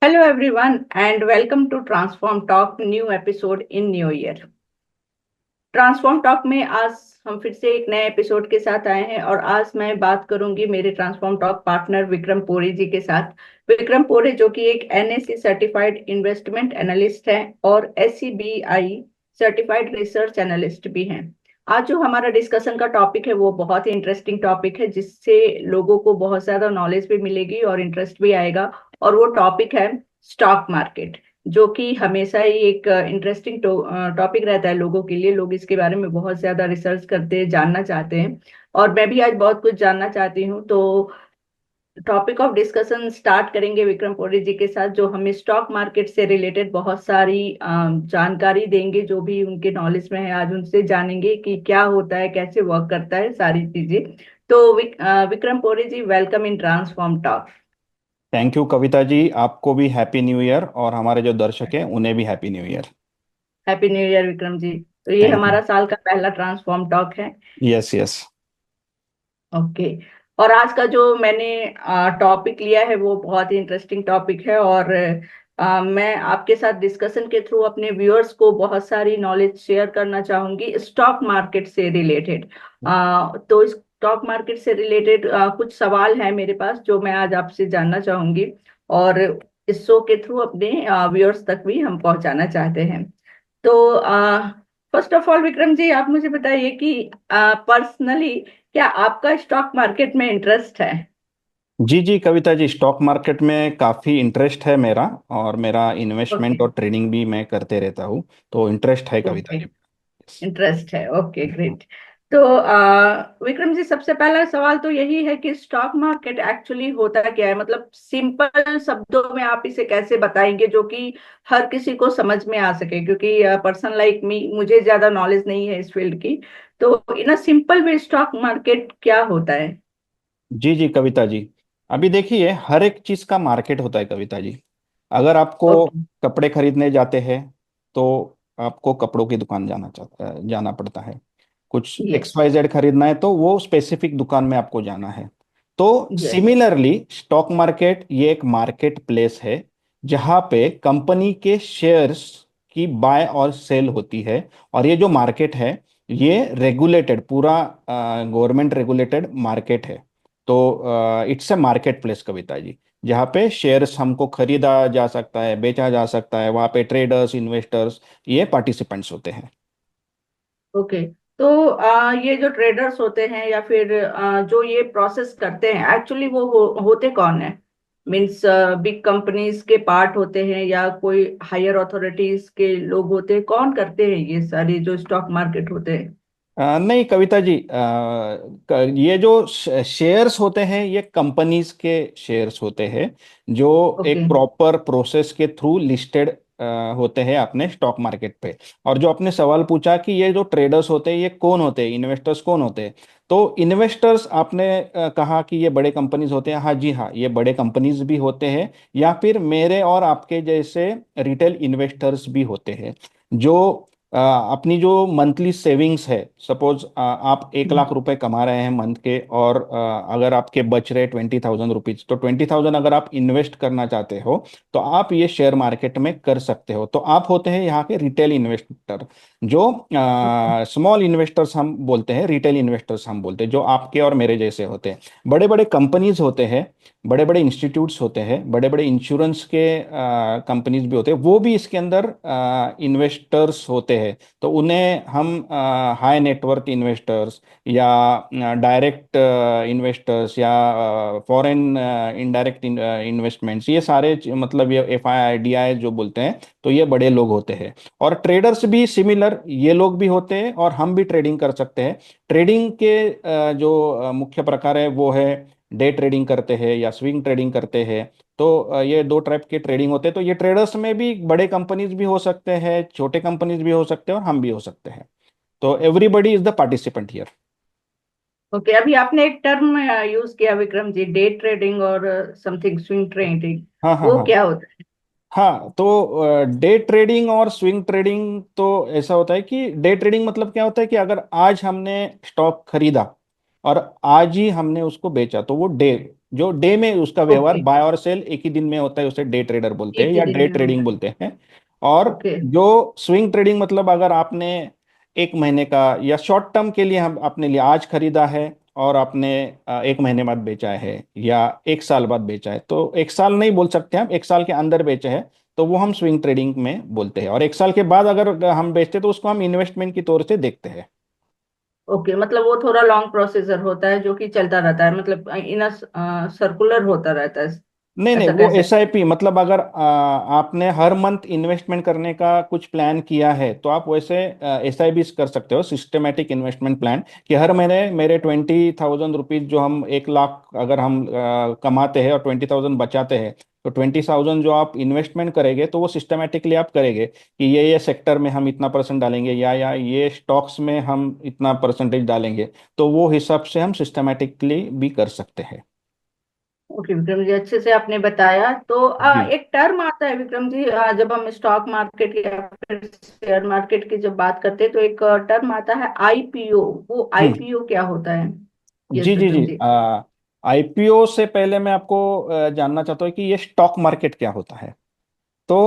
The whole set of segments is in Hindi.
Hello everyone and welcome to Transform Talk new episode in New Year। Transform talk में आज हम फिर से एक नए एपिसोड के साथ आए हैं और आज मैं बात करूंगी मेरे transform talk partner Vikram Pore जी के साथ। विक्रम पोरे जो कि एक एनएससी सर्टिफाइड इन्वेस्टमेंट एनालिस्ट हैं और एससीबीआई सर्टिफाइड रिसर्च एनालिस्ट भी हैं। आज जो हमारा डिस्कशन का टॉपिक है वो बहुत ही इंटरेस्टिंग टॉपिक है जिससे लोगों को बहुत ज्यादा नॉलेज भी मिलेगी और इंटरेस्ट भी आएगा। और वो टॉपिक है स्टॉक मार्केट, जो कि हमेशा ही एक इंटरेस्टिंग टॉपिक रहता है लोगों के लिए। लोग इसके बारे में बहुत ज्यादा रिसर्च करते हैं, जानना चाहते हैं और मैं भी आज बहुत कुछ जानना चाहती हूँ। तो टॉपिक ऑफ डिस्कशन स्टार्ट करेंगे विक्रम पोरे जी के साथ, जो हमें स्टॉक मार्केट से रिलेटेड बहुत सारी जानकारी देंगे। जो भी उनके नॉलेज में है आज उनसे जानेंगे कि क्या होता है, कैसे वर्क करता है, सारी चीजें। तो Vikram Pore ji, welcome in transform talk. Thank you Kavita ji. आपको भी हैप्पी न्यू ईयर और हमारे जो दर्शक हैं उन्हें भी happy new year. Happy new year Vikram ji. तो ये थैंक यू। हमारा साल का पहला ट्रांसफॉर्म टॉक है। Yes yes. ओके। और आज का जो मैंने टॉपिक लिया है वो बहुत ही इंटरेस्टिंग टॉपिक है और मैं आपके साथ डिस्कशन के थ्रू अपने व्यूअर्स को बहुत सारी नॉलेज शेयर करना चाहूंगी स्टॉक मार्केट से रिलेटेड। तो स्टॉक मार्केट से रिलेटेड कुछ सवाल है मेरे पास जो मैं आज आपसे जानना चाहूंगी और इस शो के थ्रू अपने व्यूअर्स तक भी हम पहुंचाना चाहते हैं। तो first of all Vikram ji, आप मुझे बताइए कि पर्सनली क्या आपका स्टॉक मार्केट में इंटरेस्ट है? जी जी कविता जी, स्टॉक मार्केट में काफ़ी इंटरेस्ट है मेरा। और मेरा ओके। इन्वेस्टमेंट और ट्रेडिंग भी मैं करते रहता हूँ। तो इंटरेस्ट है कविता ओके, जी। इंटरेस्ट है। Okay, great. तो विक्रम जी, सबसे पहला सवाल तो यही है कि स्टॉक मार्केट एक्चुअली होता क्या है? मतलब सिंपल शब्दों में आप इसे कैसे बताएंगे जो कि हर किसी को समझ में आ सके, क्योंकि पर्सन लाइक मी, मुझे ज्यादा नॉलेज नहीं है इस फील्ड की। तो in a simple way stock market क्या होता है? जी जी कविता जी, अभी देखिए हर एक चीज़ का मार्केट होता है कविता जी। अगर आपको ओके। कपड़े खरीदने जाते हैं तो आपको कपड़ों की दुकान जाना पड़ता है। कुछ यस। एक्स वाई जेड खरीदना है तो वो स्पेसिफिक दुकान में आपको जाना है। तो यस। सिमिलरली स्टॉक मार्केट ये एक मार्केट प्लेस है जहाँ पे कंपनी के शेयर्स की बाय और सेल होती है। और ये जो मार्केट है ये रेगुलेटेड, पूरा गवर्नमेंट रेगुलेटेड मार्केट है। तो it's a market place Kavita ji, जहाँ पे शेयर्स हमको खरीदा जा सकता है, बेचा जा सकता है। वहाँ पे ट्रेडर्स, इन्वेस्टर्स, ये पार्टिसिपेंट्स होते हैं। ओके। तो ये जो ट्रेडर्स होते हैं या फिर जो ये प्रोसेस करते हैं, एक्चुअली वो होते कौन है? मीन्स बिग कंपनीज के पार्ट होते हैं या कोई हायर अथॉरिटीज के लोग होते हैं? कौन करते हैं ये सारी जो स्टॉक मार्केट होते हैं? नहीं कविता जी, ये जो शेयर्स होते हैं ये कंपनीज के शेयर्स होते हैं जो ओके। एक प्रॉपर प्रोसेस के थ्रू लिस्टेड होते हैं अपने स्टॉक मार्केट पे। और जो आपने सवाल पूछा कि ये जो ट्रेडर्स होते हैं ये कौन होते हैं, इन्वेस्टर्स कौन होते हैं, तो इन्वेस्टर्स आपने कहा कि ये बड़े कंपनीज होते हैं। हाँ जी हाँ, ये बड़े कंपनीज भी होते हैं या फिर मेरे और आपके जैसे रिटेल इन्वेस्टर्स भी होते हैं जो अपनी जो मंथली सेविंग्स है। सपोज आप 1 लाख रुपए कमा रहे हैं मंथ के, और अगर आपके बच रहे 20,000 रुपीज, तो 20,000 अगर आप इन्वेस्ट करना चाहते हो तो आप ये शेयर मार्केट में कर सकते हो। तो आप होते हैं यहाँ के रिटेल इन्वेस्टर, जो स्मॉल इन्वेस्टर्स हम बोलते हैं, रिटेल इन्वेस्टर्स हम बोलते हैं, जो आपके और मेरे जैसे होते हैं। बड़े बड़े कंपनीज होते हैं, बड़े बड़े इंस्टीट्यूट्स होते हैं, बड़े बड़े इंश्योरेंस के कंपनीज भी होते हैं, वो भी इसके अंदर इन्वेस्टर्स होते हैं। तो उन्हें हम हाई नेटवर्थ इन्वेस्टर्स या डायरेक्ट इन्वेस्टर्स या फॉरेन इनडायरेक्ट इन्वेस्टमेंट्स, ये सारे मतलब ये F I I D I जो बोलते हैं, तो ये बड़े लोग होते हैं। और ट्रेडर्स भी सिमिलर ये लोग भी होते हैं और हम भी ट्रेडिंग कर सकते हैं। ट्रेडिंग के जो मुख्य प्रकार है वो है डे ट्रेडिंग करते हैं या स्विंग ट्रेडिंग करते हैं। तो ये दो टाइप के ट्रेडिंग होते हैं। तो ये ट्रेडर्स में भी बड़े कंपनीज भी हो सकते हैं, छोटे कंपनीज भी हो सकते हैं, और हम भी हो सकते हैं। तो everybody is the participant here. Okay, अभी आपने एक टर्म यूज किया विक्रम जी, डे ट्रेडिंग और समथिंग स्विंग ट्रेडिंग। हाँ हाँ वो हाँ। क्या होता है? हाँ तो डे ट्रेडिंग और स्विंग ट्रेडिंग तो ऐसा होता है कि डे ट्रेडिंग मतलब क्या होता है कि अगर आज हमने स्टॉक खरीदा और आज ही हमने उसको बेचा, तो वो डे, जो डे में उसका व्यवहार, ओके। बाय और सेल एक ही दिन में होता है, उसे डे ट्रेडर बोलते हैं एक ही या दिन डे में ट्रेडिंग होता बोलते हैं। है। और ओके। जो स्विंग ट्रेडिंग मतलब अगर आपने एक महीने का या शॉर्ट टर्म के लिए हम आपने लिया, आज खरीदा है और आपने एक महीने बाद बेचा है या एक साल बाद बेचा है, तो एक साल नहीं बोल सकते हम, एक साल के अंदर बेचे हैं तो वो हम स्विंग ट्रेडिंग में बोलते हैं। और एक साल के बाद अगर हम बेचते हैं तो उसको हम इन्वेस्टमेंट की तौर से देखते हैं। ओके, मतलब वो थोड़ा लॉन्ग प्रोसीजर होता है जो कि चलता रहता है, मतलब इन सर्कुलर होता रहता है, नहीं नहीं, ऐसा वो कह एस सकते आई हैं। पी मतलब अगर आपने हर मंथ इन्वेस्टमेंट करने का कुछ प्लान किया है तो आप वैसे एस आई बी कर सकते हो, सिस्टमेटिक इन्वेस्टमेंट प्लान, कि हर महीने मेरे 20,000 रुपीज, जो हम 1 लाख अगर हम कमाते हैं और 20,000 बचाते हैं, तो 20,000 जो आप इन्वेस्टमेंट करेंगे तो वो सिस्टमेटिकली आप करेंगे कि ये सेक्टर में हम इतना परसेंट डालेंगे या ये स्टॉक्स में हम इतना परसेंटेज डालेंगे। तो वो हिसाब से हम सिस्टमेटिकली भी कर सकते हैं। ओके विक्रम जी, अच्छे से आपने बताया। तो जी। एक टर्म आता है विक्रम जी, जब हम स्टॉक मार्केट या फिर शेयर मार्केट की जब बात करते हैं तो एक टर्म आता है आईपीओ। वो हम्म। आईपीओ क्या होता है? यस जी जी जी। विक्रम जी। आईपीओ से पहले मैं आपको जानना चाहता हूँ कि ये स्टॉक मार्केट क्या होता है। तो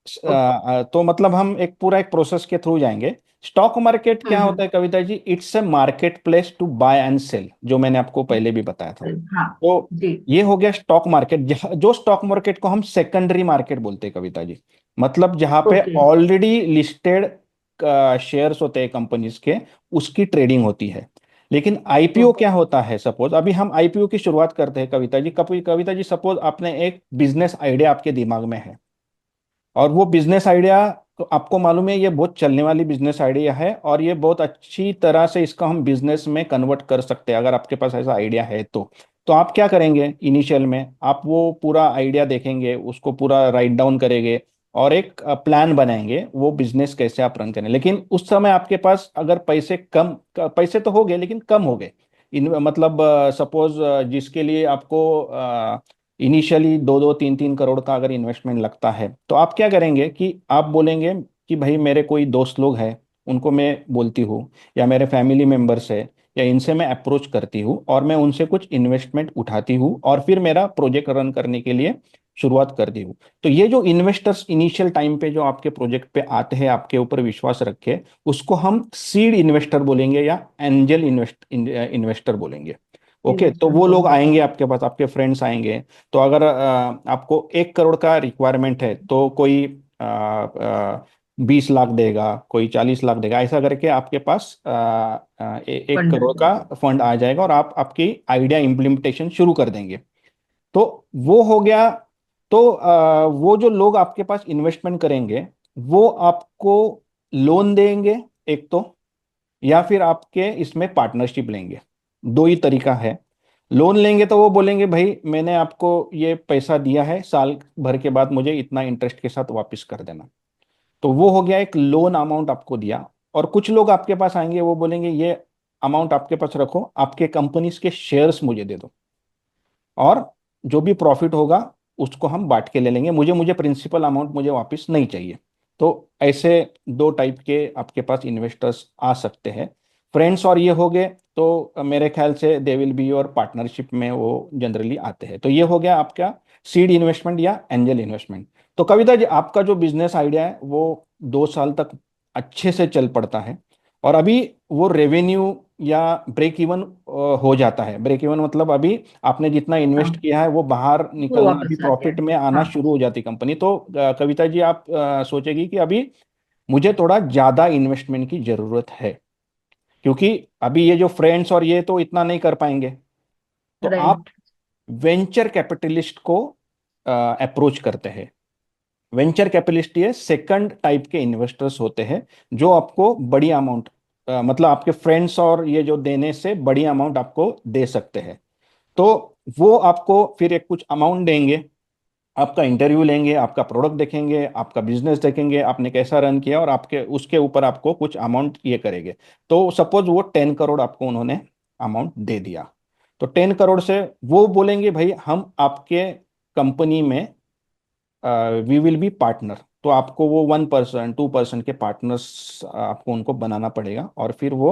ओके। तो मतलब हम एक प्रोसेस के थ्रू जाएंगे। स्टॉक मार्केट क्या होता हम्म। है Kavita ji? It's a market place to buy and sell, जो मैंने आपको पहले भी बताया था। हाँ तो जी। ये हो गया स्टॉक मार्केट, जो स्टॉक मार्केट को हम सेकेंडरी मार्केट बोलते हैं कविता जी। मतलब जहाँ पे ओके। ऑलरेडी लिस्टेड शेयर्स होते हैं कंपनीज के, उसकी ट्रेडिंग होती है। लेकिन आईपीओ ओके। क्या होता है? सपोज अभी हम आईपीओ की शुरुआत करते हैं कविता जी। कविता जी, सपोज आपने एक बिजनेस आइडिया आपके दिमाग में है, और वो बिजनेस आइडिया, तो आपको मालूम है ये बहुत चलने वाली बिजनेस आइडिया है और ये बहुत अच्छी तरह से इसका हम बिजनेस में कन्वर्ट कर सकते हैं, अगर आपके पास ऐसा आइडिया है तो आप क्या करेंगे? इनिशियल में आप वो पूरा आइडिया देखेंगे, उसको पूरा राइट डाउन करेंगे और एक प्लान बनाएंगे वो बिजनेस कैसे आप रन करें। लेकिन उस समय आपके पास अगर पैसे तो हो गए लेकिन कम हो गए। इन मतलब सपोज जिसके लिए आपको इनिशियली 2-2 3-3 करोड़ का अगर इन्वेस्टमेंट लगता है, तो आप क्या करेंगे कि आप बोलेंगे कि भाई मेरे कोई दोस्त लोग हैं, उनको मैं बोलती हूँ, या मेरे फैमिली मेंबर्स है, या इनसे मैं अप्रोच करती हूँ और मैं उनसे कुछ इन्वेस्टमेंट उठाती हूँ और फिर मेरा प्रोजेक्ट रन करने के लिए शुरुआत करती हूँ। तो ये जो इन्वेस्टर्स इनिशियल टाइम पे जो आपके प्रोजेक्ट पे आते हैं, आपके ऊपर विश्वास रखे, उसको हम सीड इन्वेस्टर बोलेंगे या एंजल इन्वेस्टर बोलेंगे। ओके, तो इन्वेस्टर वो लोग बोलते आएंगे हैं। आपके पास, आपके फ्रेंड्स आएंगे। तो अगर आपको 1 करोड़ का रिक्वायरमेंट है तो कोई 20 लाख देगा, कोई 40 लाख देगा, ऐसा करके आपके पास 1 करोड़ फंड। का फंड आ जाएगा और आप आपकी आइडिया इम्प्लीमेंटेशन शुरू कर देंगे। तो वो हो गया। तो वो जो लोग आपके पास इन्वेस्टमेंट करेंगे वो आपको लोन देंगे एक तो, या फिर आपके इसमें पार्टनरशिप लेंगे। दो ही तरीका है। लोन लेंगे तो वो बोलेंगे भाई मैंने आपको ये पैसा दिया है, साल भर के बाद मुझे इतना इंटरेस्ट के साथ वापस कर देना। तो वो हो गया एक लोन अमाउंट आपको दिया। और कुछ लोग आपके पास आएंगे, वो बोलेंगे ये अमाउंट आपके पास रखो, आपके कंपनीज के शेयर्स मुझे दे दो, और जो भी प्रॉफिट होगा उसको हम बांट के ले लेंगे, मुझे मुझे प्रिंसिपल अमाउंट मुझे वापस नहीं चाहिए। तो ऐसे दो टाइप के आपके पास इन्वेस्टर्स आ सकते हैं। फ्रेंड्स और ये हो गए, तो मेरे ख्याल से they will be your partnership में वो जनरली आते हैं। तो ये हो गया आपका सीड इन्वेस्टमेंट या एंजल इन्वेस्टमेंट। तो कविता जी, आपका जो बिजनेस आइडिया है वो 2 साल तक अच्छे से चल पड़ता है, और अभी वो रेवेन्यू या ब्रेक इवन हो जाता है। ब्रेक इवन मतलब अभी आपने जितना इन्वेस्ट हाँ, किया है वो बाहर वो निकलना, अभी वापस आ गया। प्रॉफिट में आना हाँ। शुरू हो जाती कंपनी। तो कविता जी, आप सोचेगी कि अभी मुझे थोड़ा ज्यादा इन्वेस्टमेंट की जरूरत है, क्योंकि अभी ये जो फ्रेंड्स और ये तो इतना नहीं कर पाएंगे। तो आप राइट। वेंचर कैपिटलिस्ट को अप्रोच करते हैं। वेंचर कैपिटलिस्ट ये सेकंड टाइप के इन्वेस्टर्स होते हैं, जो आपको बड़ी अमाउंट, मतलब आपके फ्रेंड्स और ये जो देने से बड़ी अमाउंट आपको दे सकते हैं। तो वो आपको फिर एक कुछ अमाउंट देंगे, आपका इंटरव्यू लेंगे, आपका प्रोडक्ट देखेंगे, आपका बिजनेस देखेंगे, आपने कैसा रन किया, और आपके उसके ऊपर आपको कुछ अमाउंट ये करेंगे। तो सपोज वो 10 करोड़ आपको उन्होंने अमाउंट दे दिया, तो 10 करोड़ से वो बोलेंगे भाई हम आपके कंपनी में वी विल बी पार्टनर। तो आपको वो 1% 2% के पार्टनर्स आपको उनको बनाना पड़ेगा, और फिर वो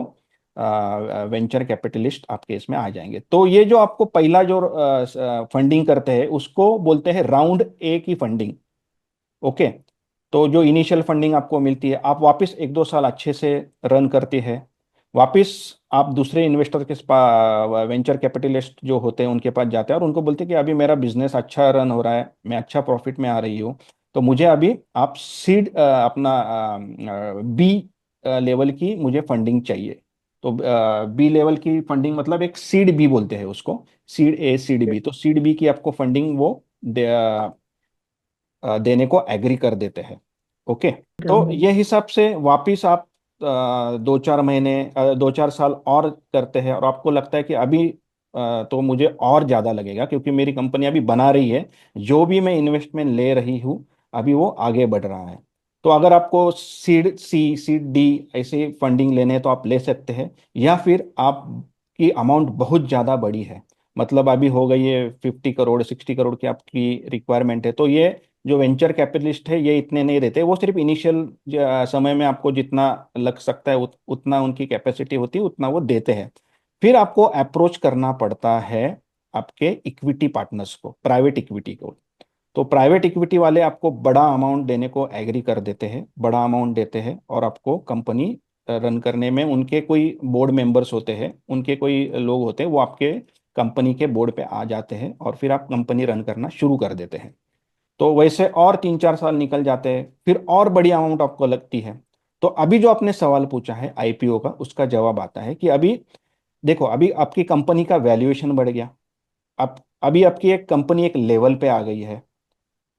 वेंचर कैपिटलिस्ट आपके इसमें आ जाएंगे। तो ये जो आपको पहला जो फंडिंग करते हैं उसको बोलते हैं राउंड ए की फंडिंग। ओके। तो जो इनिशियल फंडिंग आपको मिलती है, आप वापस 1-2 साल अच्छे से रन करते हैं, वापस आप दूसरे इन्वेस्टर के पास, वेंचर कैपिटलिस्ट जो होते हैं उनके पास जाते हैं और उनको बोलते हैं कि अभी मेरा बिजनेस अच्छा रन हो रहा है, मैं अच्छा प्रॉफिट में आ रही हूँ, तो मुझे अभी आप सीड अपना बी लेवल की मुझे फंडिंग चाहिए। तो बी लेवल की फंडिंग मतलब एक सीड बी बोलते हैं उसको, सीड ए सीड बी। तो सीड बी की आपको फंडिंग वो देने को एग्री कर देते हैं। ओके। तो ये हिसाब से वापिस आप 2-4 महीने 2-4 साल और करते हैं और आपको लगता है कि अभी तो मुझे और ज़्यादा लगेगा क्योंकि मेरी कंपनी अभी बना रही है, जो भी मैं इन्वेस्टमेंट ले रही हूँ अभी वो आगे बढ़ रहा है। तो अगर आपको सीड सी सीड डी ऐसे फंडिंग लेने हैं तो आप ले सकते हैं, या फिर आपकी अमाउंट बहुत ज़्यादा बड़ी है, मतलब अभी हो गई है 50 करोड़ 60 करोड़ की आपकी रिक्वायरमेंट है, तो ये जो वेंचर कैपिटलिस्ट है ये इतने नहीं देते, वो सिर्फ इनिशियल समय में आपको जितना लग सकता है उतना उनकी कैपेसिटी होती है उतना वो देते हैं। फिर आपको अप्रोच करना पड़ता है आपके इक्विटी पार्टनर्स को, प्राइवेट इक्विटी को। तो प्राइवेट इक्विटी वाले आपको बड़ा अमाउंट देने को एग्री कर देते हैं, बड़ा अमाउंट देते हैं और आपको कंपनी रन करने में, उनके कोई बोर्ड मेंबर्स होते हैं, उनके कोई लोग होते हैं, वो आपके कंपनी के बोर्ड पे आ जाते हैं और फिर आप कंपनी रन करना शुरू कर देते हैं। तो वैसे और 3-4 साल निकल जाते हैं, फिर और बड़ी अमाउंट आपको लगती है। तो अभी जो आपने सवाल पूछा है आईपीओ का, उसका जवाब आता है कि अभी देखो, अभी आपकी कंपनी का वैल्यूएशन बढ़ गया, अब अभी आपकी एक कंपनी एक लेवल पे आ गई है,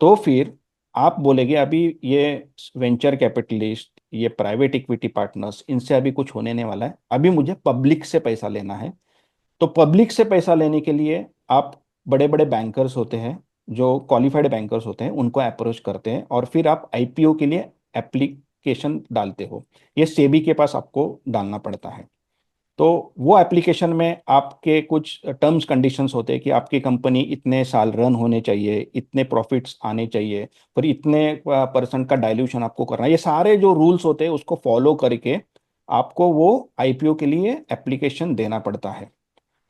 तो फिर आप बोलेगे अभी ये वेंचर कैपिटलिस्ट, ये प्राइवेट इक्विटी पार्टनर्स, इनसे अभी कुछ होने नहीं वाला है, अभी मुझे पब्लिक से पैसा लेना है। तो पब्लिक से पैसा लेने के लिए आप बड़े बड़े बैंकर्स होते हैं, जो क्वालिफाइड बैंकर्स होते हैं, उनको अप्रोच करते हैं और फिर आप आईपीओ के लिए एप्लीकेशन डालते हो। ये सेबी के पास आपको डालना पड़ता है। तो वो एप्लीकेशन में आपके कुछ टर्म्स कंडीशंस होते हैं कि आपकी कंपनी इतने साल रन होने चाहिए, इतने प्रॉफिट्स आने चाहिए, फिर इतने परसेंट का डाइल्यूशन आपको करना है, ये सारे जो रूल्स होते हैं उसको फॉलो करके आपको वो आईपीओ के लिए एप्लीकेशन देना पड़ता है।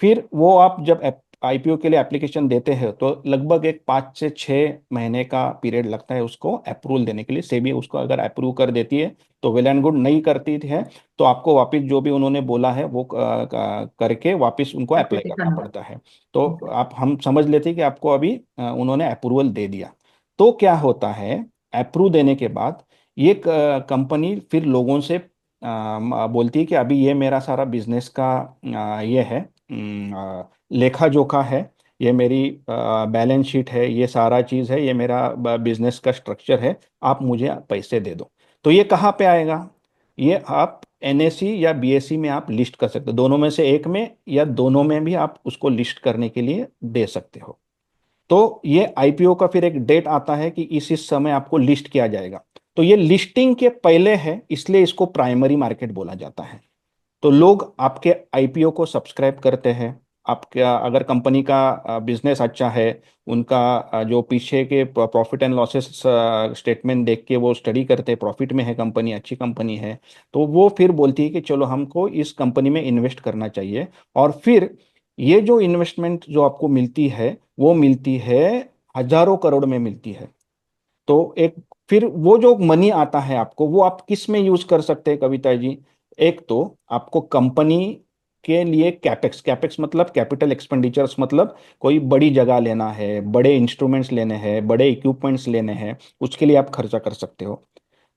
फिर वो आप जब आईपीओ के लिए एप्लीकेशन देते हैं तो लगभग एक 5 से 6 महीने का पीरियड लगता है उसको अप्रूवल देने के लिए। सेबी उसको अगर अप्रूव कर देती है तो वेल एंड गुड, नहीं करती है तो आपको वापस जो भी उन्होंने बोला है वो करके वापस उनको अप्लाई करना पड़ता है। तो आप हम समझ लेते हैं कि आपको अभी उन्होंने अप्रूवल दे दिया। तो क्या होता है, अप्रूव देने के बाद ये कंपनी फिर लोगों से बोलती है कि अभी ये मेरा सारा बिजनेस का ये है, लेखा जोखा है, ये मेरी बैलेंस शीट है, ये सारा चीज़ है, ये मेरा बिजनेस का स्ट्रक्चर है, आप मुझे पैसे दे दो। तो ये कहाँ पे आएगा, ये आप एनएसई या बीएसई में आप लिस्ट कर सकते हो, दोनों में से एक में या दोनों में भी आप उसको लिस्ट करने के लिए दे सकते हो। तो ये आईपीओ का फिर एक डेट आता है कि इस समय आपको लिस्ट किया जाएगा। तो ये लिस्टिंग के पहले है, इसलिए इसको प्राइमरी मार्केट बोला जाता है। तो लोग आपके आईपीओ को सब्सक्राइब करते हैं। आपका अगर कंपनी का बिजनेस अच्छा है, उनका जो पीछे के प्रॉफिट एंड लॉसेस स्टेटमेंट देख के वो स्टडी करते हैं, प्रॉफिट में है कंपनी, अच्छी कंपनी है, तो वो फिर बोलती है कि चलो हमको इस कंपनी में इन्वेस्ट करना चाहिए। और फिर ये जो इन्वेस्टमेंट जो आपको मिलती है वो मिलती है हजारों करोड़ में मिलती है। तो एक फिर वो जो मनी आता है आपको, वो आप किस में यूज कर सकते हैं कविता जी। एक तो आपको कंपनी के लिए कैपेक्स, कैपेक्स मतलब कैपिटल एक्सपेंडिचर्स, मतलब कोई बड़ी जगह लेना है, बड़े इंस्ट्रूमेंट्स लेने हैं, बड़े इक्विपमेंट्स लेने हैं, उसके लिए आप खर्चा कर सकते हो।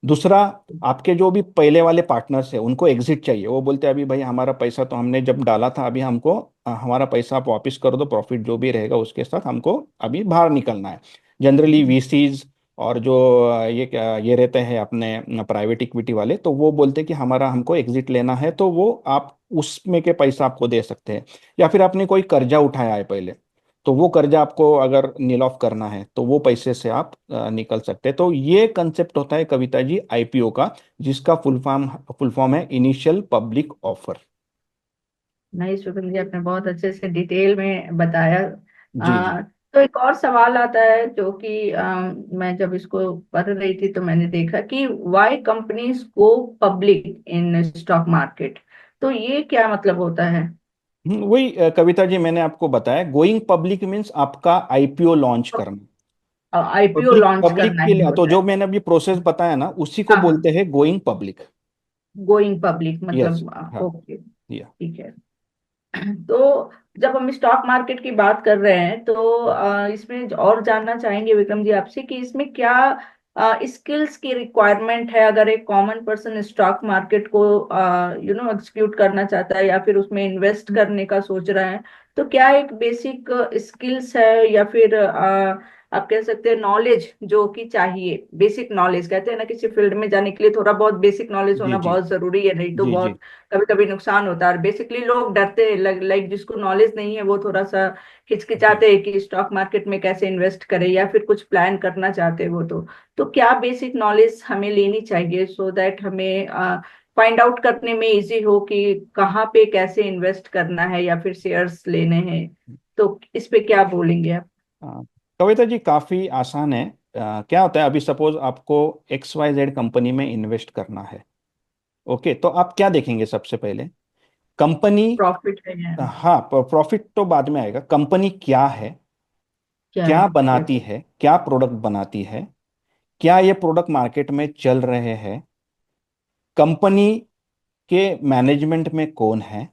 दूसरा, आपके जो भी पहले वाले पार्टनर्स है उनको एग्जिट चाहिए, वो बोलते हैं अभी भाई हमारा पैसा तो हमने जब डाला था, अभी हमको हमारा पैसा आप वापस कर दो, प्रॉफिट जो भी रहेगा उसके साथ हमको अभी बाहर निकलना है। जनरली वीसीज और जो ये रहते हैं अपने प्राइवेट इक्विटी वाले, तो वो बोलते हैं कि हमारा हमको एग्जिट लेना है, तो वो आप उसमें के पैसा आपको दे सकते हैं। या फिर आपने कोई कर्जा उठाया है पहले, तो वो कर्जा आपको अगर नील ऑफ करना है तो वो पैसे से आप निकल सकते हैं। तो ये कंसेप्ट होता है कविता जी आईपीओ का, जिसका फुल फॉर्म है इनिशियल पब्लिक ऑफर। नहीं शुक्रिया जी, आपने बहुत अच्छे से डिटेल में बताया। जी जी। तो एक और सवाल आता है जो कि मैं जब इसको पढ़ रही थी तो मैंने देखा कि why companies go public in stock market. तो ये क्या मतलब होता है? वही कविता जी मैंने आपको बताया, गोइंग पब्लिक मीन्स आपका आईपीओ लॉन्च करना। आईपीओ पब्लिक लॉन्च पब्लिक करना के ही लिए तो होता जो है। मैंने अभी प्रोसेस बताया ना उसी को हाँ हाँ, बोलते हैं going public. Going public yes. मतलब हाँ। ओके, या ठीक है। तो जब हम स्टॉक मार्केट की बात कर रहे हैं तो इसमें और जानना चाहेंगे विक्रम जी आपसे कि इसमें क्या स्किल्स की रिक्वायरमेंट है, अगर एक कॉमन पर्सन स्टॉक मार्केट को एग्जीक्यूट करना चाहता है या फिर उसमें इन्वेस्ट करने का सोच रहा है, तो क्या एक बेसिक स्किल्स है या फिर आप कह सकते हैं नॉलेज जो कि चाहिए? बेसिक नॉलेज कहते हैं ना, किसी फील्ड में जाने के लिए थोड़ा बहुत बेसिक नॉलेज जी होना जी बहुत जरूरी है, नहीं तो जी जी बहुत कभी कभी नुकसान होता है। बेसिकली लोग डरते हैं, लाइक जिसको नॉलेज नहीं है वो थोड़ा सा जी। हिचकिचाते हैं कि स्टॉक मार्केट में कैसे इन्वेस्ट करें या फिर कुछ प्लान करना चाहते हैं वो। तो क्या बेसिक नॉलेज हमें लेनी चाहिए सो दैट हमें फाइंड आउट करने में इजी हो कि कहाँ पे कैसे इन्वेस्ट करना है या फिर शेयर्स लेने हैं? तो इस पे क्या बोलेंगे आप? हाँ, कविता जी काफी आसान है। क्या होता है, अभी सपोज आपको XYZ कंपनी में इन्वेस्ट करना है। ओके, तो आप क्या देखेंगे सबसे पहले? कंपनी। प्रॉफिट है या हाँ, प्रॉफिट तो बाद में आएगा। कंपनी क्या है, क्या क्या है बनाती कैसे? है, क्या प्रोडक्ट बनाती है, क्या ये प्रोडक्ट मार्केट में चल रहे हैं, कंपनी के मैनेजमेंट में कौन है,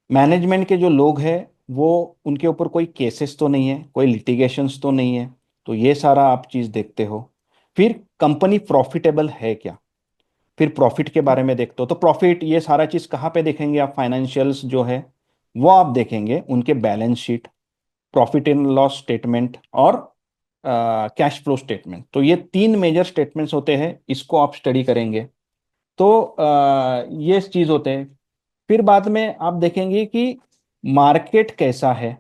मैनेजमेंट के जो लोग हैं वो, उनके ऊपर कोई केसेस तो नहीं है, कोई लिटिगेशंस तो नहीं है। तो ये सारा आप चीज़ देखते हो। फिर कंपनी प्रॉफिटेबल है क्या, फिर प्रॉफिट के बारे में देखते हो। तो प्रॉफिट ये सारा चीज़ कहाँ पे देखेंगे आप? फाइनेंशियल्स जो है वो आप देखेंगे, उनके balance sheet, profit and loss statement और कैश फ्लो स्टेटमेंट। तो ये तीन मेजर स्टेटमेंट्स होते हैं, इसको आप स्टडी करेंगे। तो ये चीज़ होते हैं। फिर बाद में आप देखेंगे कि मार्केट कैसा है,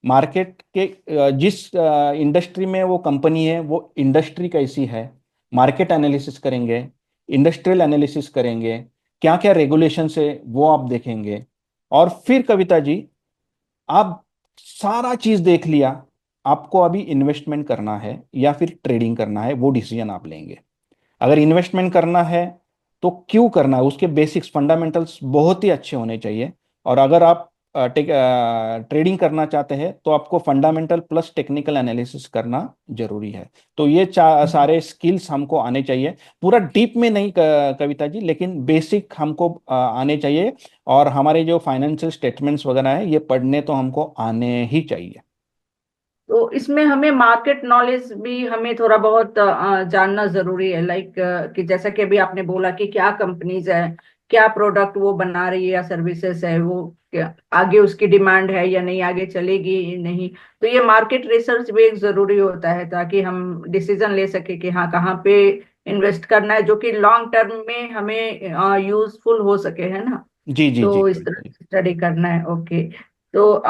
मार्केट के जिस इंडस्ट्री में वो कंपनी है वो इंडस्ट्री कैसी है, मार्केट एनालिसिस करेंगे, इंडस्ट्रियल एनालिसिस करेंगे, क्या क्या रेगुलेशन है वो आप देखेंगे। और फिर कविता जी, आप सारा चीज देख लिया, आपको अभी इन्वेस्टमेंट करना है या फिर ट्रेडिंग करना है वो डिसीजन आप लेंगे। अगर इन्वेस्टमेंट करना है तो क्यों करना है, उसके बेसिक्स फंडामेंटल्स बहुत ही अच्छे होने चाहिए। और अगर आप ट्रेडिंग करना चाहते हैं तो आपको फंडामेंटल प्लस टेक्निकल एनालिसिस करना जरूरी है। तो ये सारे स्किल्स हमको आने चाहिए। पूरा डीप में नहीं कविता जी, लेकिन बेसिक हमको आने चाहिए। और हमारे जो फाइनेंशियल स्टेटमेंट्स वगैरह है ये पढ़ने तो हमको आने ही चाहिए। तो इसमें हमें मार्केट नॉलेज भी हमें थोड़ा बहुत जानना जरूरी है, लाइक कि जैसा कि अभी आपने बोला कि क्या कंपनीज है, क्या प्रोडक्ट वो बना रही है या सर्विसेज है, वो क्या आगे उसकी डिमांड है या नहीं, आगे चलेगी नहीं। तो ये मार्केट रिसर्च भी एक जरूरी होता है ताकि हम डिसीजन ले सके कि हाँ कहाँ पे इन्वेस्ट करना है जो कि लॉन्ग टर्म में हमें यूजफुल हो सके, है ना? जी जी जी तो इस तरह कविता जी। से स्टडी करना है, ओके। तो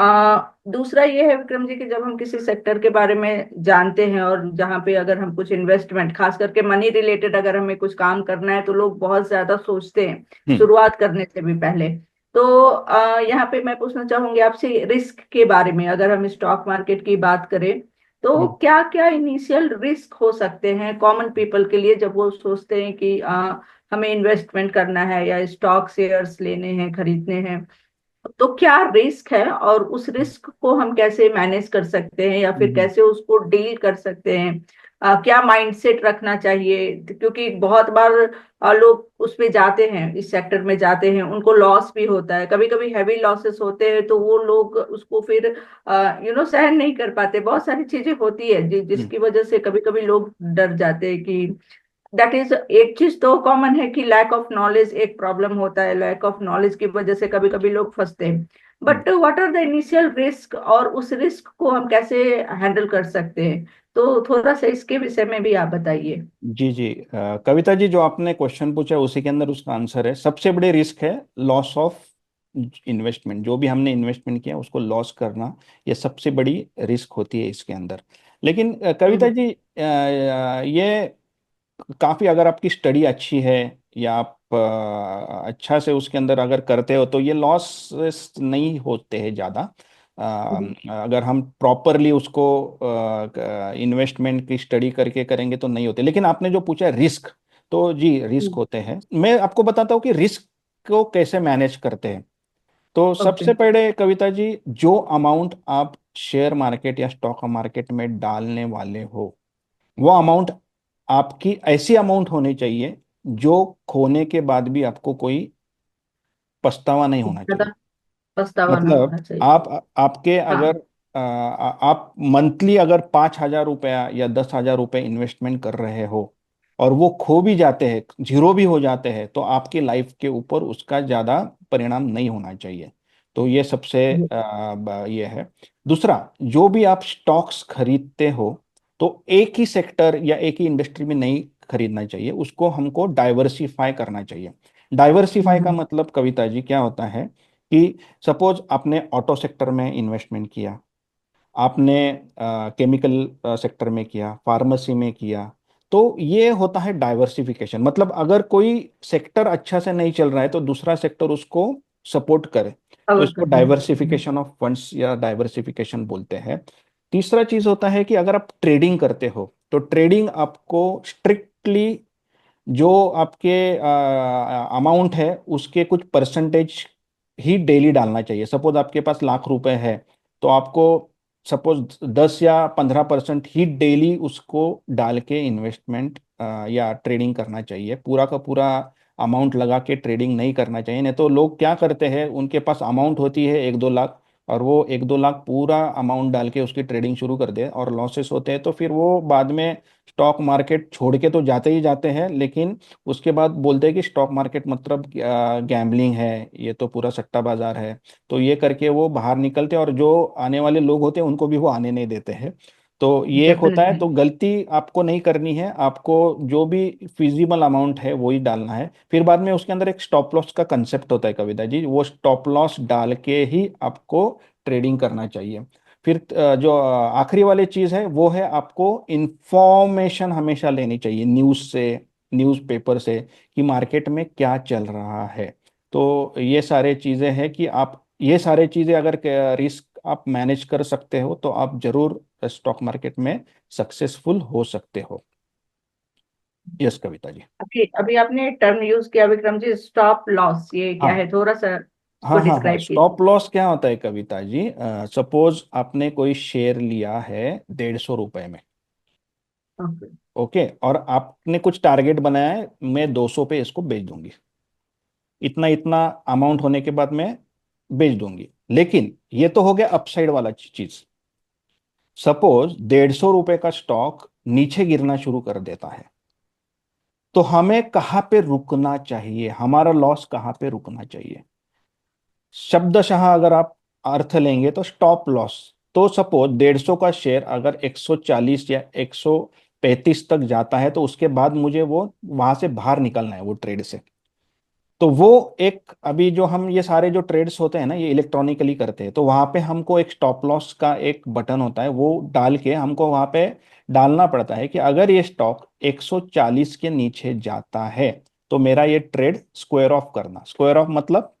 दूसरा ये है विक्रम जी कि जब हम किसी सेक्टर के बारे में जानते हैं और जहाँ पे अगर हम कुछ इन्वेस्टमेंट, खास करके मनी रिलेटेड अगर हमें कुछ काम करना है, तो लोग बहुत ज्यादा सोचते हैं हम्म शुरुआत करने से भी पहले। तो यहाँ पे मैं पूछना चाहूंगी आपसे रिस्क के बारे में, अगर हम स्टॉक मार्केट की बात करें तो हम्म क्या क्या इनिशियल रिस्क हो सकते हैं कॉमन पीपल के लिए जब वो सोचते हैं कि हमें इन्वेस्टमेंट करना है या स्टॉक शेयर्स लेने हैं, खरीदने हैं? तो क्या रिस्क है और उस रिस्क को हम कैसे मैनेज कर सकते हैं या फिर हम्म कैसे उसको डील कर सकते हैं? क्या माइंडसेट रखना चाहिए? क्योंकि बहुत बार लोग उस पे जाते हैं, इस सेक्टर में जाते हैं, उनको लॉस भी होता है, कभी कभी हैवी लॉसेस होते हैं, तो वो लोग उसको फिर सहन नहीं कर पाते। बहुत सारी चीजें होती है हम्म जिसकी वजह से कभी कभी लोग डर जाते हैं कि दैट इज एक चीज तो कॉमन है कि लैक ऑफ नॉलेज एक प्रॉब्लम होता है, लैक ऑफ नॉलेज की वजह से कभी कभी लोग फंसते हैं। Hmm. But what are the initial risk और उस रिस्क को हम कैसे हैंडल कर सकते हैं? तो थोड़ा सा इसके विषय में भी आप बताइए। जी जी कविता जी, जो आपने क्वेश्चन पूछा उसी के अंदर उसका आंसर है। सबसे बड़े रिस्क है लॉस ऑफ इन्वेस्टमेंट। जो भी हमने इन्वेस्टमेंट किया उसको लॉस करना, ये सबसे बड़ी रिस्क होती है इसके अंदर। लेकिन कविता हम्म जी, ये काफ़ी, अगर आपकी स्टडी अच्छी है या आप अच्छा से उसके अंदर अगर करते हो तो ये लॉस नहीं होते हैं ज़्यादा। हम्म अगर हम प्रॉपरली उसको इन्वेस्टमेंट की स्टडी करके करेंगे तो नहीं होते। लेकिन आपने जो पूछा रिस्क, तो जी रिस्क हम्म होते हैं। मैं आपको बताता हूँ कि रिस्क को कैसे मैनेज करते हैं। तो ओके। सबसे पहले कविता जी, जो अमाउंट आप शेयर मार्केट या स्टॉक मार्केट में डालने वाले हो, वो अमाउंट आपकी ऐसी अमाउंट होनी चाहिए जो खोने के बाद भी आपको कोई पछतावा नहीं होना ज्यादा चाहिए। पछतावा ना मतलब होना चाहिए। आप आपके अगर हाँ। आप मंथली अगर 5,000 रुपया या 10,000 रुपये इन्वेस्टमेंट कर रहे हो और वो खो भी जाते हैं, जीरो भी हो जाते हैं, तो आपकी लाइफ के ऊपर उसका ज़्यादा परिणाम नहीं होना चाहिए। तो ये सबसे ये है। दूसरा, जो भी आप स्टॉक्स खरीदते हो तो एक ही सेक्टर या एक ही इंडस्ट्री में नहीं खरीदना चाहिए, उसको हमको डाइवर्सिफाई करना चाहिए। डाइवर्सिफाई का हम्म। मतलब कविता जी क्या होता है कि सपोज आपने ऑटो सेक्टर में इन्वेस्टमेंट किया, आपने केमिकल सेक्टर में किया, फार्मेसी में किया, तो ये होता है डाइवर्सिफिकेशन। मतलब अगर कोई सेक्टर अच्छा से नहीं चल रहा है तो दूसरा सेक्टर उसको सपोर्ट करे, तो कवर इसको करना है। डाइवर्सिफिकेशन ऑफ फंड्स या डाइवर्सिफिकेशन बोलते हैं। तीसरा चीज होता है कि अगर आप ट्रेडिंग करते हो तो ट्रेडिंग आपको स्ट्रिक्टली जो आपके अमाउंट है उसके कुछ परसेंटेज ही डेली डालना चाहिए। सपोज आपके पास लाख रुपए है तो आपको सपोज 10 या 15% ही डेली उसको डाल के इन्वेस्टमेंट या ट्रेडिंग करना चाहिए। पूरा का पूरा अमाउंट लगा के ट्रेडिंग नहीं करना चाहिए। नहीं तो लोग क्या करते हैं, उनके पास अमाउंट होती है 1-2 लाख और वो 1-2 लाख पूरा अमाउंट डाल के उसकी ट्रेडिंग शुरू कर दे और लॉसेस होते हैं, तो फिर वो बाद में स्टॉक मार्केट छोड़ के तो जाते ही जाते हैं, लेकिन उसके बाद बोलते हैं कि स्टॉक मार्केट मतलब गैम्बलिंग है, ये तो पूरा सट्टा बाजार है। तो ये करके वो बाहर निकलते हैं और जो आने वाले लोग होते हैं उनको भी वो आने नहीं देते हैं। तो ये एक होता है। डेफिनेटली। तो गलती आपको नहीं करनी है, आपको जो भी फिजिबल अमाउंट है वही डालना है। फिर बाद में उसके अंदर एक स्टॉप लॉस का कंसेप्ट होता है कविता जी, वो स्टॉप लॉस डाल के ही आपको ट्रेडिंग करना चाहिए। फिर जो आखिरी वाली चीज है वो है आपको इंफॉर्मेशन हमेशा लेनी चाहिए न्यूज से, न्यूज़पेपर से, कि मार्केट में क्या चल रहा है। तो ये सारे चीजें हैं कि आप ये सारे चीजें अगर रिस्क आप मैनेज कर सकते हो तो आप जरूर स्टॉक मार्केट में सक्सेसफुल हो सकते हो। यस कविता जी। अभी अभी आपने टर्म यूज किया विक्रम जी, स्टॉप लॉस, ये क्या हाँ है, थोड़ा सा इसको हाँ हाँ हाँ, डिस्क्राइब कीजिए। स्टॉप लॉस क्या होता है कविता जी, सपोज आपने कोई शेयर लिया है 150 रुपए में। ओके। ओके, और आपने कुछ टारगेट बनाया है, मैं 200 पे इसको बेच दूंगी, इतना इतना अमाउंट होने के बाद मैं बेच दूंगी। लेकिन ये तो हो गया अपसाइड वाला चीज। सपोज 150 रुपए का स्टॉक नीचे गिरना शुरू कर देता है, तो हमें कहाँ पे रुकना चाहिए, हमारा लॉस कहाँ पे रुकना चाहिए। शब्दशः अगर आप अर्थ लेंगे तो स्टॉप लॉस, तो सपोज 150 का शेयर अगर 140 या 135 तक जाता है तो उसके बाद मुझे वो वहां से बाहर निकलना है वो ट्रेड से। तो वो एक, अभी जो हम ये सारे जो ट्रेड्स होते हैं ना ये इलेक्ट्रॉनिकली करते हैं, तो वहां पे हमको एक स्टॉप लॉस का एक बटन होता है, वो डाल के हमको वहां पे डालना पड़ता है कि अगर ये स्टॉक 140 के नीचे जाता है तो मेरा ये ट्रेड स्क्वायर ऑफ करना। स्क्वायर ऑफ मतलब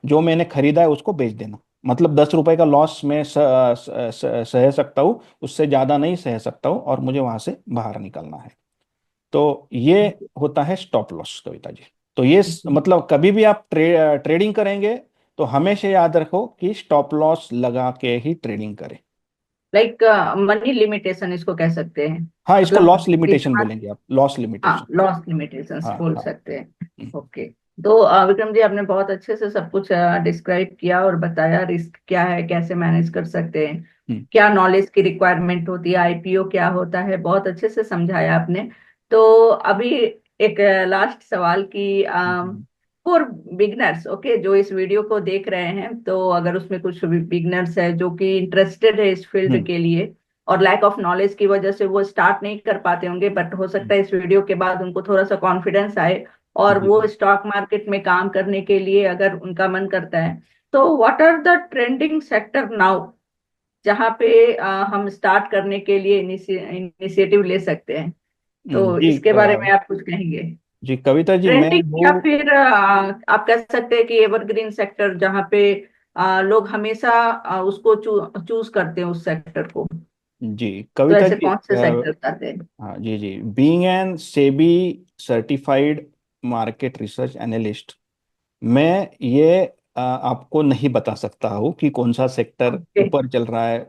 जो मैंने खरीदा है उसको बेच देना। मतलब 10 रुपए का लॉस मैं सह सकता हूँ, उससे ज्यादा नहीं सह सकता हूँ, और मुझे वहां से बाहर निकलना है। तो ये होता है स्टॉप लॉस कविता जी। तो ये मतलब कभी भी आप ट्रेडिंग करेंगे तो हमेशा याद रखो कि स्टॉप लॉस लगा के ही ट्रेडिंग करें। लाइक मनी लिमिटेशन इसको कह सकते हैं। हाँ, इसको मतलब लॉस लिमिटेशन कितना। बोलेंगे आप, लॉस हाँ, लिमिटेशन। लॉस लिमिटेशंस हाँ बोल हाँ। सकते हैं। हम्म, ओके। तो विक्रम जी, आपने बहुत अच्छे से सब कुछ डिस्क्राइब किया और बताया रिस्क क्या है, कैसे मैनेज कर सकते हैं, हम्म, क्या नॉलेज की रिक्वायरमेंट होती है, आईपीओ क्या होता है, बहुत अच्छे से समझाया आपने। तो अभी एक लास्ट सवाल की, हम्म, फॉर बिगनर्स, ओके, जो इस वीडियो को देख रहे हैं, तो अगर उसमें कुछ बिगनर्स है जो कि इंटरेस्टेड है इस फील्ड हम्म, के लिए और लैक ऑफ नॉलेज की वजह से वो स्टार्ट नहीं कर पाते होंगे, बट हो हम्म, सकता है इस वीडियो के बाद उनको थोड़ा सा कॉन्फिडेंस आए और जी वो जी। स्टॉक मार्केट में काम करने के लिए अगर उनका मन करता है, तो what are the trending sector now जहाँ पे हम स्टार्ट करने के लिए इनिशिएटिव ले सकते हैं। तो जी इसके बारे में आप कुछ कहेंगे? जी कविता जी, मैं ट्रेंडिंग वो या फिर आप कह सकते हैं कि एवरग्रीन सेक्टर जहाँ पे लोग हमेशा उसको चूज करते हैं उस सेक्टर को। जी तो कविता ऐसे जी, कौन से सेक्टर आते हैं? हाँ जी जी, being an SEBI certified market research analyst, मैं ये आपको नहीं बता सकता हूँ कि कौन सा सेक्टर ओके। ऊपर चल रहा है,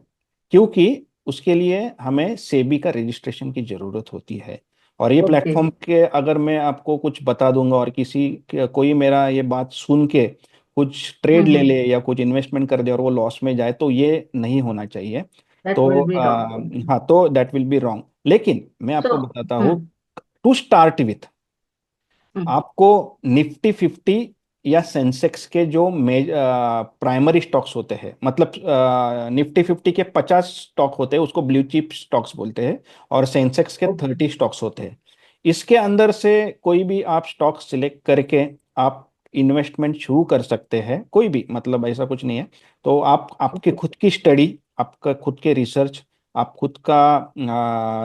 क्योंकि उसके लिए हमें सेबी का रजिस्ट्रेशन की जरूरत होती है। और ये ओके। प्लेटफॉर्म के अगर मैं आपको कुछ बता दूंगा और कोई मेरा ये बात सुन के कुछ ट्रेड ले हम्म। ले या कुछ इन्वेस्टमेंट कर दे और वो लॉस में जाए, तो ये नहीं होना चाहिए। दैट तो विल बी रॉन्ग। हाँ, तो दैट विल बी रॉन्ग। लेकिन मैं सो। आपको बताता हूँ, हम्म। टू स्टार्ट विथ हम्म। आपको निफ्टी 50 या सेंसेक्स के जो प्राइमरी स्टॉक्स होते हैं, मतलब निफ्टी 50 के 50 स्टॉक होते हैं, उसको ब्लू चिप स्टॉक्स बोलते हैं। और सेंसेक्स के ओके। 30 स्टॉक्स होते हैं। इसके अंदर से कोई भी आप स्टॉक सिलेक्ट करके आप इन्वेस्टमेंट शुरू कर सकते हैं, कोई भी, मतलब ऐसा कुछ नहीं है। तो आप आपके ओके। खुद की स्टडी, आपका खुद के रिसर्च, आप खुद का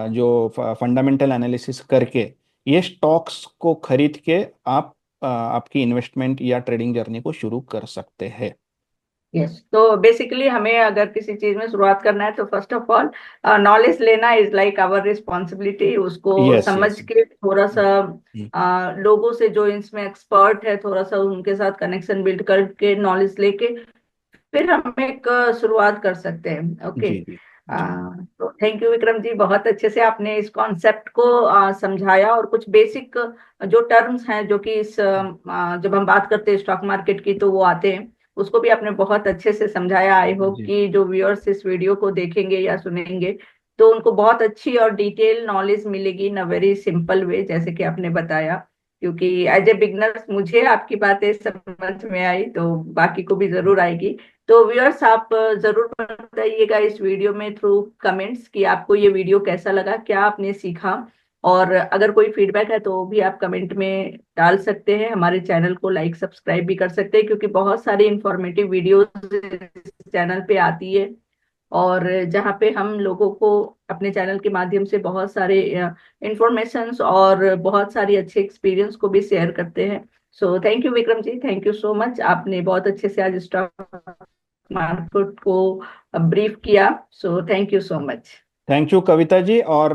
जो फंडामेंटल एनालिसिस करके ये स्टॉक्स को खरीद के आप आपकी इन्वेस्टमेंट या ट्रेडिंग जर्नी को शुरू कर सकते हैं। यस, तो बेसिकली हमें अगर किसी चीज में शुरुआत करना है तो फर्स्ट ऑफ ऑल नॉलेज लेना इज लाइक आवर रिस्पॉन्सिबिलिटी। उसको यस, समझ यस। के थोड़ा सा लोगों से जो इसमें एक्सपर्ट है थोड़ा सा उनके साथ कनेक्शन बिल्ड करके नॉलेज लेके फिर हम एक शुरुआत कर सकते हैं। ओके। जी, जी, जी, तो थैंक यू विक्रम जी, बहुत अच्छे से आपने इस कॉन्सेप्ट को समझाया और कुछ बेसिक जो टर्म्स हैं जो कि जब हम बात करते हैं स्टॉक मार्केट की तो वो आते हैं, उसको भी आपने बहुत अच्छे से समझाया। आई होप जी, कि जो व्यूअर्स इस वीडियो को देखेंगे या सुनेंगे तो उनको बहुत अच्छी और डिटेल नॉलेज मिलेगी इन अ वेरी सिंपल वे, जैसे कि आपने बताया। क्योंकि एज ए बिगनर मुझे आपकी बातें समझ में आई तो बाकी को भी जरूर आएगी। तो व्यूअर्स आप जरूर बताइएगा इस वीडियो में थ्रू कमेंट्स कि आपको ये वीडियो कैसा लगा, क्या आपने सीखा। और अगर कोई फीडबैक है तो वो भी आप कमेंट में डाल सकते हैं। हमारे चैनल को लाइक सब्सक्राइब भी कर सकते हैं क्योंकि बहुत सारी इंफॉर्मेटिव वीडियोस चैनल पे आती है। और जहाँ पे हम लोगों को अपने चैनल के माध्यम से बहुत सारे इंफॉर्मेशंस और बहुत सारी अच्छे एक्सपीरियंस को भी शेयर करते हैं। So thank you Vikram ji, thank you so much. आपने बहुत अच्छे से आज स्टॉक मार्केट को ब्रीफ किया। So thank you so much. Thank you Kavita ji. और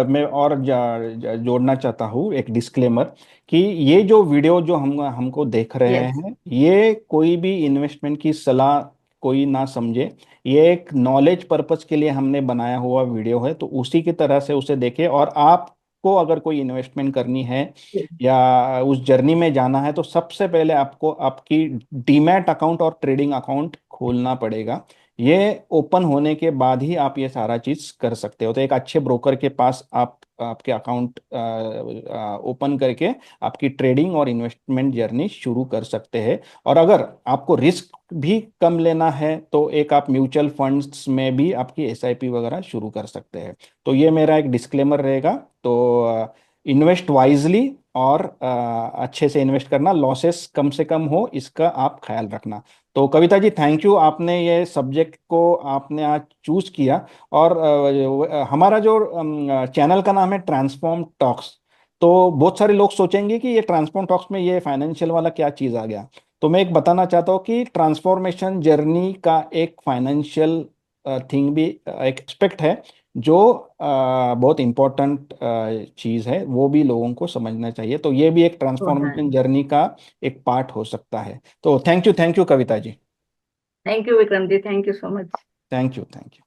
मैं और जोड़ना चाहता हूँ एक डिस्क्लेमर, कि ये जो वीडियो जो हम हमको देख रहे यस। हैं, ये कोई भी इन्वेस्टमेंट की सलाह कोई ना समझे। ये एक नॉलेज पर्पस के लिए हमने बनाया हुआ वीडियो है, तो उसी की तरह से उसे देखें। और आपको अगर कोई इन्वेस्टमेंट करनी है या उस जर्नी में जाना है, तो सबसे पहले आपको आपकी डीमैट अकाउंट और ट्रेडिंग अकाउंट खोलना पड़ेगा। ये ओपन होने के बाद ही आप ये सारा चीज कर सकते हो। तो एक अच्छे ब्रोकर के पास आप आपके अकाउंट ओपन करके आपकी ट्रेडिंग और इन्वेस्टमेंट जर्नी शुरू कर सकते हैं। और अगर आपको रिस्क भी कम लेना है, तो एक आप म्यूचुअल फंड्स में भी आपकी एसआईपी वगैरह शुरू कर सकते हैं। तो ये मेरा एक डिस्क्लेमर रहेगा। तो इन्वेस्ट वाइजली और अच्छे से इन्वेस्ट करना, लॉसेस कम से कम हो, इसका आप ख्याल रखना। तो कविता जी, थैंक यू, आपने ये सब्जेक्ट को आपने आज चूज किया। और हमारा जो चैनल का नाम है ट्रांसफॉर्म टॉक्स। तो बहुत सारे लोग सोचेंगे कि ये ट्रांसफॉर्म टॉक्स में ये फाइनेंशियल वाला क्या चीज़ आ गया। तो मैं एक बताना चाहता हूँ कि ट्रांसफॉर्मेशन जर्नी का एक फाइनेंशियल थिंग भी एक एस्पेक्ट है, जो बहुत इम्पोर्टेंट चीज़ है, वो भी लोगों को समझना चाहिए। तो ये भी एक होता है। ट्रांसफॉर्मेशन जर्नी का एक पार्ट हो सकता है। तो thank you Kavita ji. Thank you Vikram ji, thank you so much. Thank you, thank you.